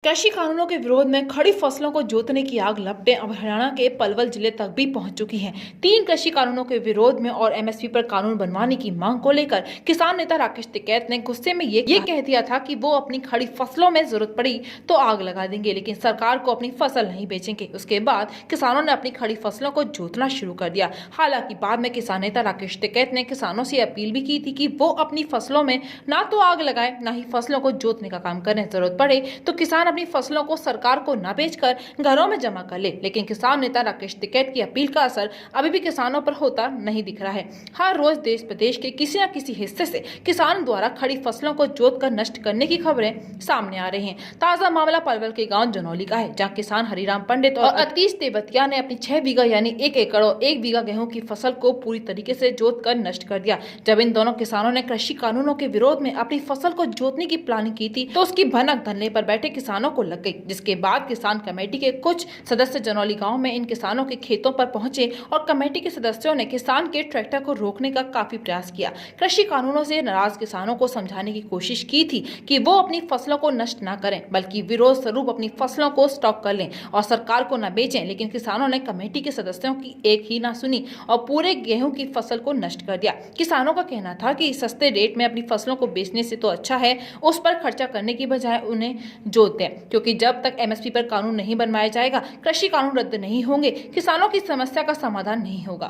कृषि कानूनों के विरोध में खड़ी फसलों को जोतने की आग लपटें अब हरियाणा के पलवल जिले तक भी पहुंच चुकी हैं। 3 कृषि कानूनों के विरोध में और एमएसपी पर कानून बनवाने की मांग को लेकर किसान नेता राकेश टिकैत ने गुस्से में ये कह दिया था कि वो अपनी खड़ी फसलों में जरूरत पड़ी तो आग लगा देंगे, लेकिन सरकार को अपनी फसल नहीं बेचेंगे। उसके बाद किसानों ने अपनी खड़ी फसलों को जोतना शुरू कर दिया। हालांकि बाद में किसान नेता राकेश टिकैत ने किसानों से अपील भी की थी कि वो अपनी फसलों में ना तो आग लगाए, ना ही फसलों को जोतने का काम करें। जरूरत पड़े तो किसान अपनी फसलों को सरकार को न बेचकर घरों में जमा कर ले। लेकिन किसान नेता राकेश टिकैत की अपील का असर अभी भी किसानों पर होता नहीं दिख रहा है। हर रोज देश प्रदेश के किसी न किसी हिस्से से किसान द्वारा खड़ी फसलों को जोतकर नष्ट करने की खबरें सामने आ रही हैं। ताजा मामला पलवल के गांव जनौली का है, जहां किसान हरिराम पंडित और अतीश तेवतिया ने अपनी 6 बीघा यानी 1 एकड़ और 1 बीघा गेहूं की फसल को पूरी तरीके से जोत कर नष्ट कर दिया। जब इन दोनों किसानों ने कृषि कानूनों के विरोध में अपनी फसल को जोतने की प्लानिंग की थी तो उसकी भनक धरने पर बैठे किसानों को लग गई, जिसके बाद किसान कमेटी के कुछ सदस्य जनौली गांव में इन किसानों के खेतों पर पहुंचे और कमेटी के सदस्यों ने किसान के ट्रैक्टर को रोकने का काफी प्रयास किया। कृषि कानूनों से नाराज किसानों को समझाने की कोशिश की थी कि वो अपनी फसलों को नष्ट न करें, बल्कि विरोध स्वरूप अपनी फसलों को स्टॉक कर लें और सरकार को न बेचें। लेकिन किसानों ने कमेटी के सदस्यों की एक ही ना सुनी और पूरे गेहूं की फसल को नष्ट कर दिया। किसानों का कहना था कि सस्ते रेट में अपनी फसलों को बेचने से तो अच्छा है उस पर खर्चा करने की बजाय उन्हें जोत दें, क्योंकि जब तक एमएसपी पर कानून नहीं बनवाया जाएगा, कृषि कानून रद्द नहीं होंगे, किसानों की समस्या का समाधान नहीं होगा।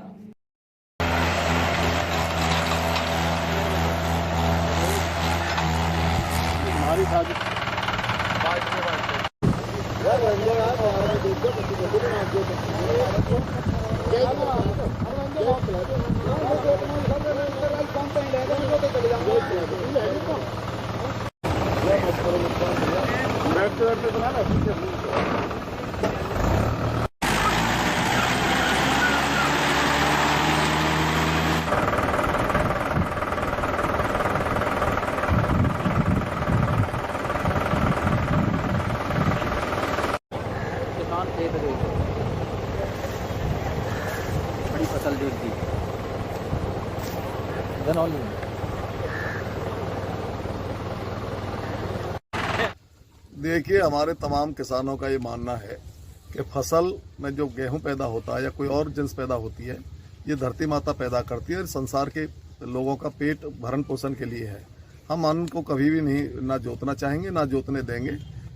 बड़ी फसल जोत दी जनौली में। देखिए, हमारे तमाम किसानों का ये मानना है कि फसल में जो गेहूं पैदा होता है या कोई और जिन्स पैदा होती है, ये धरती माता पैदा करती है और संसार के लोगों का पेट भरण पोषण के लिए है। हम अन्न को कभी भी नहीं ना जोतना चाहेंगे ना जोतने देंगे।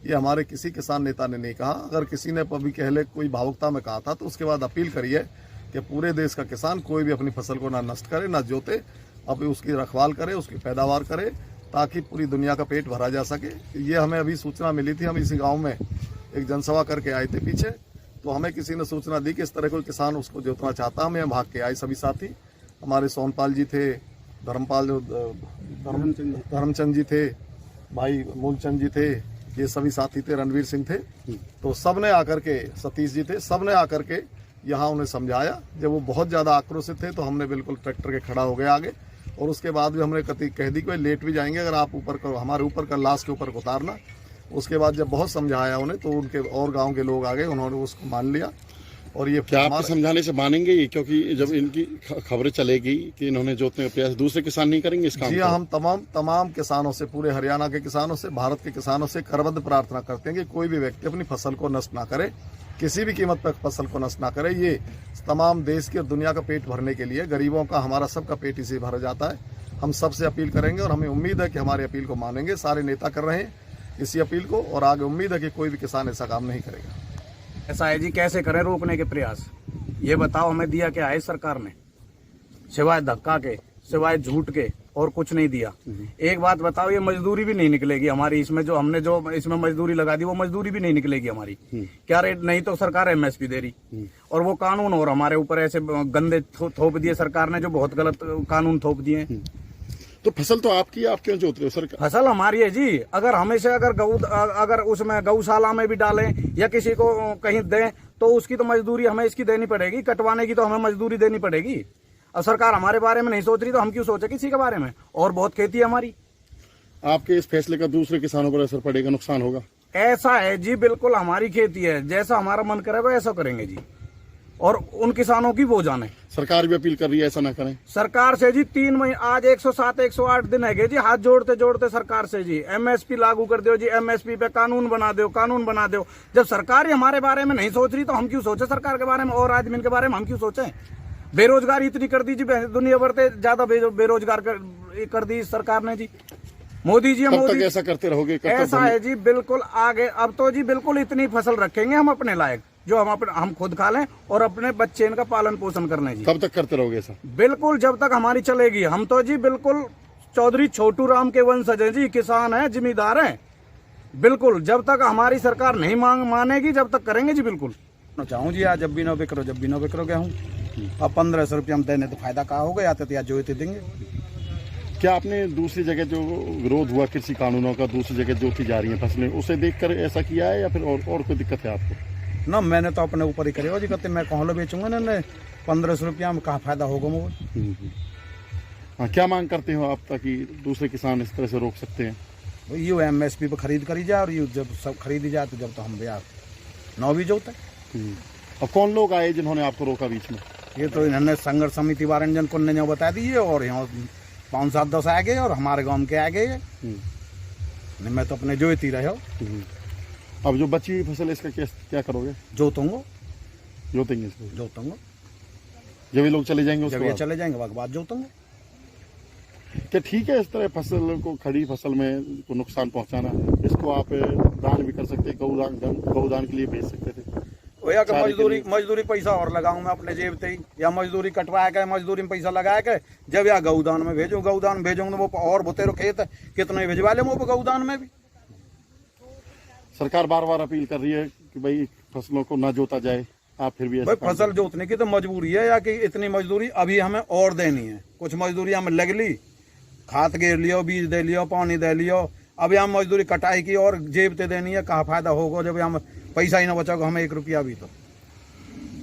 ये हमारे किसी किसान नेता ने नहीं कहा। अगर किसी ने कभी पहले कोई भावुकता में कहा था तो उसके बाद अपील करिए कि पूरे देश का किसान कोई भी अपनी फसल को ना नष्ट करे ना जोते, अब उसकी रखवाल करे, उसकी पैदावार करे, ताकि पूरी दुनिया का पेट भरा जा सके। ये हमें अभी सूचना मिली थी। हम इसी गांव में एक जनसभा करके आए थे पीछे, तो हमें किसी ने सूचना दी कि इस तरह कोई किसान उसको जोतना चाहता। हम यहाँ भाग के आए सभी साथी। हमारे सोनपाल जी थे, धर्मचंद जी थे, भाई मूलचंद जी थे, ये सभी साथी थे, रणवीर सिंह थे। तो सब ने आकर के, सतीश जी थे, सब ने आकर के यहाँ उन्हें समझाया। जब वो बहुत ज़्यादा आक्रोशित थे तो हमने बिल्कुल ट्रैक्टर के खड़ा हो गए आगे, और उसके बाद भी हमने कह दी कि लेट भी जाएंगे अगर आप ऊपर कर हमारे ऊपर कर लाश के ऊपर उतारना। उसके बाद जब बहुत समझाया उन्हें तो उनके और गांव के लोग आ गए, उन्होंने उसको मान लिया। और ये क्या आपके समझाने से मानेंगे ये? क्योंकि जब इनकी खबरें चलेगी कि इन्होंने जोतने का प्रयास, दूसरे किसान नहीं करेंगे इस काम को? जी हाँ, हम तमाम किसानों से, पूरे हरियाणा के किसानों से, भारत के किसानों से करबद्ध प्रार्थना करते हैं कि कोई भी व्यक्ति अपनी फसल को नष्ट ना करे, किसी भी कीमत पर फसल को नष्ट ना करे। ये तमाम देश की और दुनिया का पेट भरने के लिए, गरीबों का, हमारा सबका पेट इसी भर जाता है। हम सबसे अपील करेंगे और हमें उम्मीद है कि हमारी अपील को मानेंगे। सारे नेता कर रहे हैं इसी अपील को, और आगे उम्मीद है कि कोई भी किसान ऐसा काम नहीं करेगा। ऐसा है जी, कैसे करें रोकने के प्रयास? ये बताओ, हमें दिया क्या है सरकार ने? सिवाय धक्का के, सिवाय झूठ के और कुछ नहीं दिया। एक बात बताओ, ये मजदूरी भी नहीं निकलेगी हमारी। इसमें जो हमने जो इसमें मजदूरी लगा दी वो मजदूरी भी नहीं निकलेगी हमारी। क्या रेट? नहीं तो सरकार एमएसपी दे रही, और वो कानून और हमारे ऊपर ऐसे गंदे थोप दिए सरकार ने, जो बहुत गलत कानून थोप दिए। तो फसल तो आपकी है, आप क्यों जोत रहे हो सर? फसल हमारी है जी। अगर हमेशा अगर उसमें गौशाला में भी डालें या किसी को कहीं दें तो उसकी तो मजदूरी हमें इसकी देनी पड़ेगी, कटवाने की तो हमें मजदूरी देनी पड़ेगी। और सरकार हमारे बारे में नहीं सोच रही तो हम क्यों सोचे किसी के बारे में? और बहुत खेती है हमारी। आपके इस फैसले का दूसरे किसानों पर असर पड़ेगा, नुकसान होगा? ऐसा है जी, बिल्कुल हमारी खेती है, जैसा हमारा मन करे वैसा करेंगे जी। और उन किसानों की वो जाने। सरकार भी अपील कर रही है ऐसा ना करें। सरकार से जी 3 महीने, आज 107 108 दिन है जी, हाथ जोड़ते जोड़ते सरकार से जी एमएसपी लागू कर दो जी, एमएसपी पे कानून बना दो। जब सरकार ही हमारे बारे में नहीं सोच रही तो हम क्यों सोचे सरकार के बारे में और आदमी के बारे में हम क्यों सोचें। बेरोजगारी इतनी कर दी जी, दुनिया भर से ज्यादा बेरोजगार कर दी सरकार ने जी। मोदी जी, कब तक ऐसा करते रहोगे? कब तक ऐसा है जी, बिल्कुल आगे अब तो जी बिल्कुल इतनी फसल रखेंगे हम अपने लायक, जो हम खुद खा लें और अपने बच्चे इनका पालन पोषण करने जी। कब तक करते रहोगे ऐसा? बिल्कुल जब तक हमारी चलेगी। हम तो जी बिल्कुल चौधरी छोटू राम के वंशज हैं जी, किसान हैं, जिम्मेदार हैं। बिल्कुल जब तक हमारी सरकार नहीं मानेगी जब तक करेंगे जी। बिल्कुल चाहूँ जी, आज जब भी ना बिक्रो गेहूँ। अब 1500 रुपये हम देने तो फायदा कहा होगा, या तो जो देंगे। क्या आपने दूसरी जगह जो विरोध हुआ कृषि कानूनों का, दूसरी जगह जोती जा रही है फसलें, उसे देखकर ऐसा किया है या फिर और कोई दिक्कत है आपको? ना, मैंने तो अपने ऊपर ही करे जी, कहते मैं कहाँ लो बेचूंगा ना, 1500 रुपया में कहाँ फायदा होगा मुझे। हाँ, क्या मांग करते हो आप ताकि दूसरे किसान इस तरह से रोक सकते हैं? ये एमएसपी पे खरीद करी जाए, और ये जब सब खरीदी जाए तो जब तो हम यार 9 भी जोते। और कौन लोग आए जिन्होंने आपको रोका बीच में? ये तो इन्होंने संघर्ष समिति वारंजन को ने बता दिए, और यहाँ 5-7-10 आ गए और हमारे गांव के आ गए। नहीं, मैं तो अपने जोती रहे हो। अब जो बची हुई फसल इसका क्या करोगे? जोतूंगा। जब ये लोग चले जाएंगे जब ये चले जाएंगे उसके बाद जोतूंगा। क्या ठीक है इस तरह फसल को, खड़ी फसल में को नुकसान पहुंचाना? इसको आप दान भी कर सकते, गौदान के लिए भेज सकते थे। या मजदूरी पैसा और लगाऊं मैं अपने जेब से ही, या मजदूरी कटवा के मजदूरी में पैसा लगा के जब या गौदान में भेजूंगा तो वो और बोतेरो खेत है कितने भिजवा ले वो गौदान में भी। सरकार बार बार अपील कर रही है कि भाई फसलों को ना जोता जाए, आप फिर भी भाई फसल जोतने की तो मजबूरी है, या कि इतनी मजदूरी अभी हमें और देनी है। कुछ मजदूरी हमें लग ली, खाद गिर लियो, बीज दे लियो, पानी दे लियो, अभी हम मजदूरी कटाई की और जेब से देनी है, कहाँ फायदा होगा जब हम पैसा ही ना बचाओगे हमें 1 रुपया भी। तो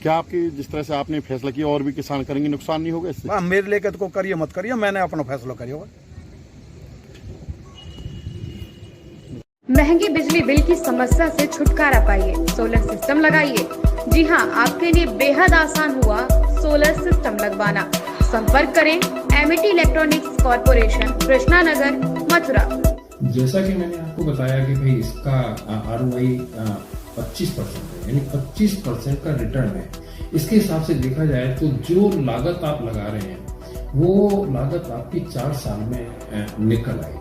क्या आपकी जिस तरह से आपने फैसला किया और भी किसान करेंगे, नुकसान नहीं होगा इससे? मेरे लेकर तो करिए मत करिए, मैंने अपना फैसला करिए। महंगी बिजली बिल की समस्या से छुटकारा पाइए, सोलर सिस्टम लगाइए। जी हां, आपके लिए बेहद आसान हुआ सोलर सिस्टम लगवाना। संपर्क करें Amity electronics corporation, Krishna Nagar, Mathura. जैसा कि मैंने आपको बताया कि भाई इसका ROI 25% है, यानी 25% का रिटर्न है। इसके हिसाब से देखा जाए तो जो लागत आप लगा रहे हैं वो लागत आपकी 4 साल में निकल आएगी।